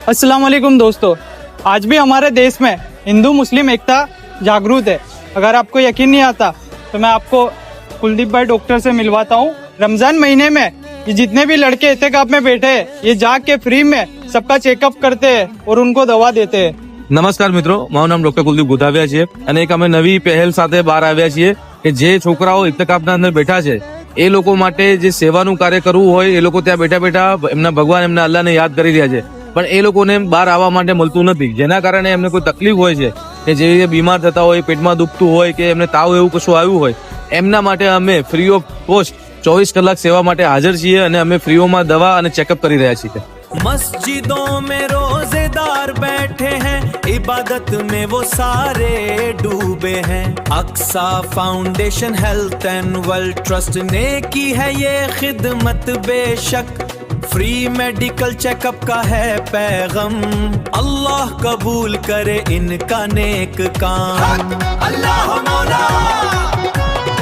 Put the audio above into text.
अस्सलाम वालेकुम दोस्तों, आज भी हमारे देश में हिंदू मुस्लिम एकता जागरूक है। अगर आपको यकीन नहीं आता तो मैं आपको कुलदीप भाई डॉक्टर से मिलवाता हूँ। रमजान महीने में ये जितने भी लड़के एहतिकाफ में बैठे हैं, ये जाके फ्री में सबका चेकअप करते हैं और उनको दवा देते हैं। નમસ્કાર મિત્રો, મારું નામ ડોક્ટર કુલદીપ ગોધાવિયા છે અને એક અમે નવી પહેલ સાથે બહાર આવ્યા છીએ કે જે છોકરાઓ ઇત્તકાફના અંદર બેઠા છે એ લોકો માટે જે સેવાનું કાર્ય કરવું હોય એ લોકો ત્યાં બેઠા બેઠા એમના ભગવાન એમના અલ્લાહને યાદ કરી રહ્યા છે, પણ એ લોકોને બહાર આવવા માટે મળતું નથી, જેના કારણે એમને કોઈ તકલીફ હોય છે કે જે રીતે બીમાર થતા હોય, પેટમાં દુખતું હોય કે એમને તાવ એવું કશું આવ્યું હોય, એમના માટે અમે ફ્રી ઓફ કોસ્ટ 24 કલાક સેવા માટે હાજર છીએ અને અમે ફ્રીઓમાં દવા અને ચેકઅપ કરી રહ્યા છીએ। मस्जिदों में रोजेदार बैठे हैं, इबादत में वो सारे डूबे हैं। Aqsa foundation health and wealth trust ने की है ये खिदमत बेशक, फ्री मेडिकल चेकअप का है पैगम, अल्लाह कबूल करे इनका नेक काम।